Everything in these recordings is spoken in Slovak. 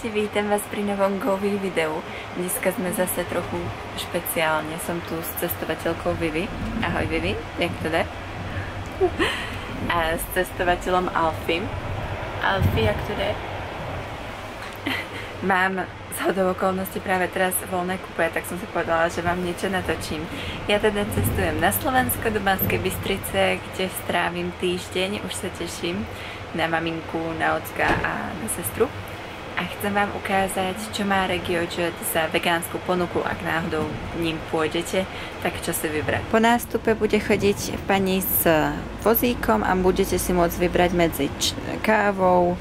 Ahojte, vítam vás pri novom Govi videu. Dneska sme zase trochu špeciálne. Som tu s cestovateľkou Vivi. Ahoj Vivi, jak to jde? A s cestovateľom Alfim. Alfie, jak to jde? Mám zhodou okolností práve teraz voľné kupé, tak som si povedala, že vám niečo natočím. Ja teda cestujem na Slovensko do Banskej Bystrice, kde strávim týždeň. Už sa teším na maminku, na ocka a na sestru. A chcem vám ukázať, čo má RegioJet za vegánsku ponuku, ak náhodou ním pôjdete, tak čo si vybrať. Po nástupe bude chodiť pani s vozíkom a budete si môcť vybrať medzi kávou,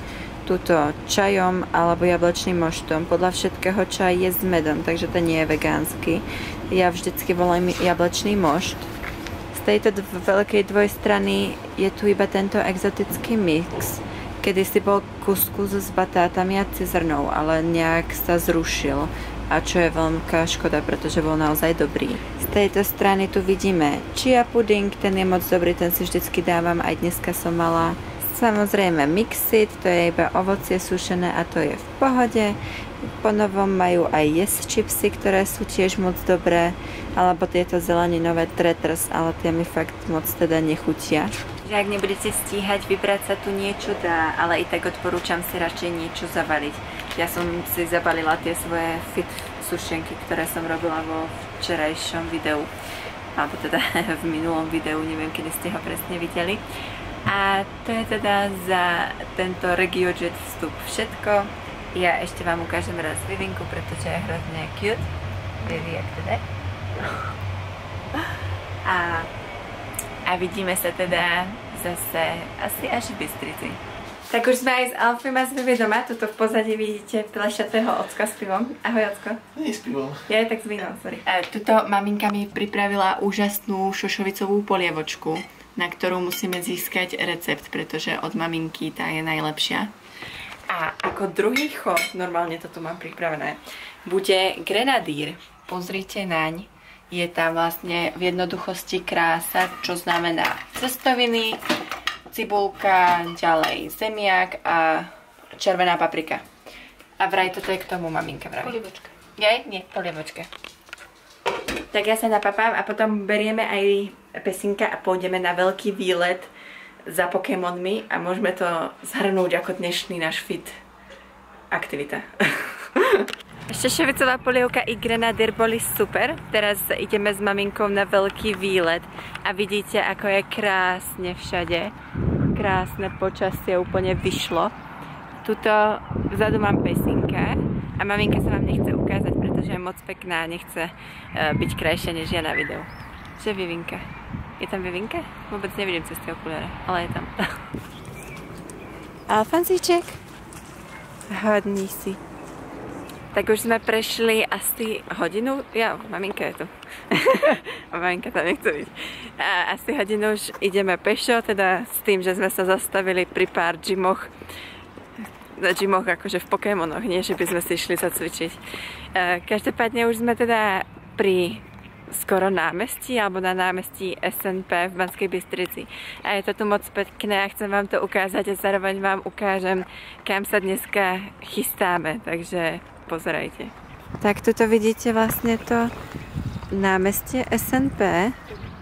túto čajom alebo jablčným moštom. Podľa všetkého čaj je s medom, takže to nie je vegánsky. Ja vždycky volám jablčný mošt. Z tejto veľkej dvojstrany je tu iba tento exotický mix. Kedysi bol kuskus s batátami a cizrnou, ale nejak sa zrušil. A čo je veľká škoda, pretože bol naozaj dobrý. Z tejto strany tu vidíme chia puding, ten je moc dobrý, ten si vždycky dávam, aj dneska som mala. Samozrejme Mixit, to je iba ovocie sušené a to je v pohode. Po novom majú aj yes chipsy, ktoré sú tiež moc dobré, alebo tieto zeleninové Tretters, ale tie mi fakt moc teda nechutia. Že ak nebudete stíhať, vybrať sa tu niečo dá, ale i tak odporúčam si radšej niečo zabaliť. Ja som si zabalila tie svoje fit sušenky, ktoré som robila vo včerajšom videu, alebo teda v minulom videu, neviem, kedy ste ho presne videli. A to je teda za tento RegioJet vstup všetko. Ja ešte vám ukážem raz Vivinku, pretože je hrozne cute. Vivi, jak teda? A vidíme sa teda zase asi až v Bystrici. Tak už sme aj s Alfim a s Vivi doma. Tuto v pozadí vidíte plešatého ocka s pivom. Ahoj, ocko. Nie s pivom. Ja je tak s vínom, sorry. Tuto maminka mi pripravila úžasnú šošovicovú polievočku, na ktorú musíme získať recept, pretože od maminky tá je najlepšia. A ako druhý chod, normálne to tu mám pripravené, bude grenadír. Pozrite naň. Je tam vlastne v jednoduchosti krása, čo znamená cestoviny, cibulka, ďalej zemiak a červená paprika. A vraj toto je k tomu maminka vraj. Polievočka. Jej? Nie, polievočka. Tak ja sa napapám a potom berieme aj pesinka a pôjdeme na veľký výlet za Pokémonmi a môžeme to zhrnúť ako dnešný náš fit aktivita. Šošovicová polievka i grenadír boli super. Teraz ideme s maminkou na veľký výlet a vidíte, ako je krásne všade. Krásne počasie úplne vyšlo. Tuto vzadu mám pesinka a maminka sa vám nechce ukázať, pretože je moc pekná a nechce byť krajšia než ja na videu. Že Vivinka? Je tam Vivinka? Vôbec nevidím cez tie okuliare, ale je tam. Alfonsíček? Hodný si. Tak už sme prešli asi hodinu. Ja, maminka je tu. Maminka tam nechce byť. A asi hodinu už ideme pešo, teda s tým, že sme sa zastavili pri pár gymoch. Gymoch akože v Pokémonoch, nie že by sme si išli zacvičiť. Každopádne už sme teda pri skoro námestí, alebo na námestí SNP v Banskej Bystrici. A je to tu moc pekné a chcem vám to ukázať a zároveň vám ukážem, kam sa dneska chystáme, takže pozerajte. Tak tuto vidíte vlastne to námestie SNP,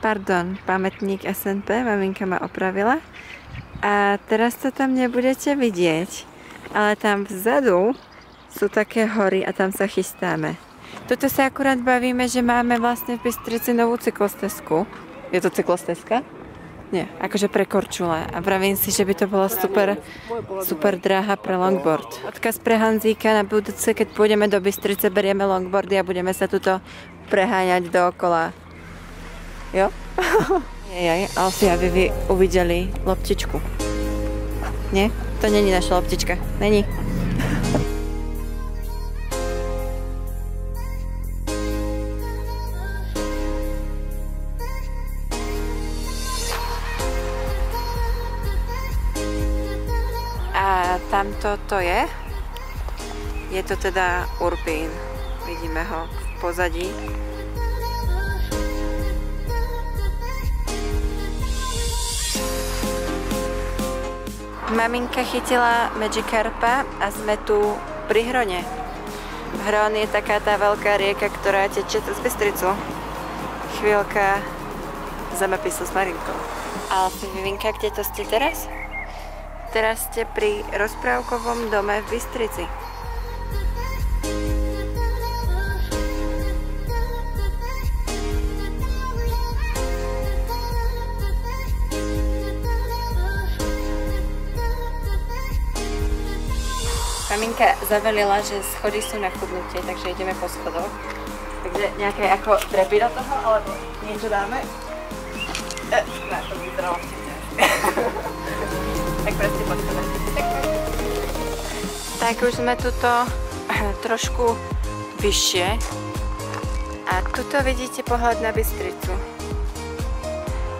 pardon, pamätník SNP, maminka ma opravila. A teraz to tam nebudete vidieť, ale tam vzadu sú také hory a tam sa chystáme. Tuto sa akurát bavíme, že máme vlastne v Bystrici novú cyklostezku. Je to cyklostezka? Nie, akože pre korčule. A pravím si, že by to bolo super dráha pre longboard. Odkaz pre Hanzíka na budúce, keď pôjdeme do Bystrice, berieme longboardy a budeme sa tuto preháňať dookola. Jo? Alfie a Vivi uvideli loptičku. Nie? To není naša loptička. Není. A tamto to je. Je to teda Urbín. Vidíme ho v pozadí. Maminka chytila Magikarpa a sme tu pri Hrone. Hron je taká tá veľká rieka, ktorá tečie cez Bystricu. Chvíľka zemepisu s Marinkou. Ale Vivinka, kde to ste teraz? Teraz ste pri rozprávkovom dome v Bystrici. Maminka zavelila, že schody sú na chudnutie, takže ideme po schodoch. Takže nejaké ako trepy do toho, alebo niečo dáme? Na to vyzeralo vtipne. Tak proste po schodoch. Tak už sme tuto trošku vyššie. A tuto vidíte pohľad na Bystricu.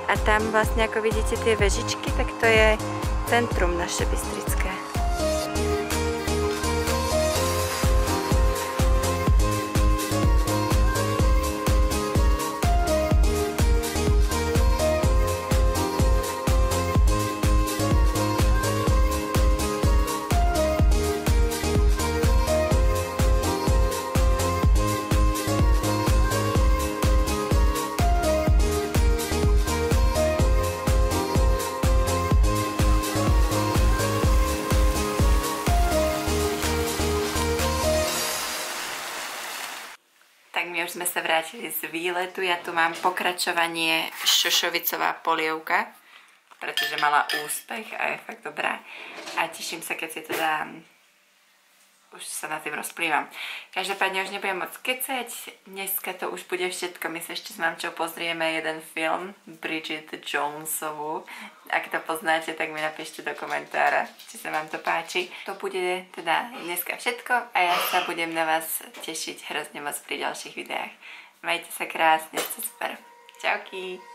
A tam vlastne ako vidíte tie vežičky, tak to je centrum naše bystrické. Tak my už sme sa vrátili z výletu. Ja tu mám pokračovanie šošovicová polievka, pretože mala úspech a je fakt dobrá. A teším sa, keď si to dám. Už sa na tým rozplývam. Každopádne už nebudem moc kecať. Dneska to už bude všetko. My sa ešte s mamčou pozrieme jeden film, Bridget Jonesovú. Ak to poznáte, tak mi napíšte do komentára, či sa vám to páči. To bude teda dneska všetko a ja sa budem na vás tešiť hrozne moc pri ďalších videách. Majte sa krásne, ste super. Čauky!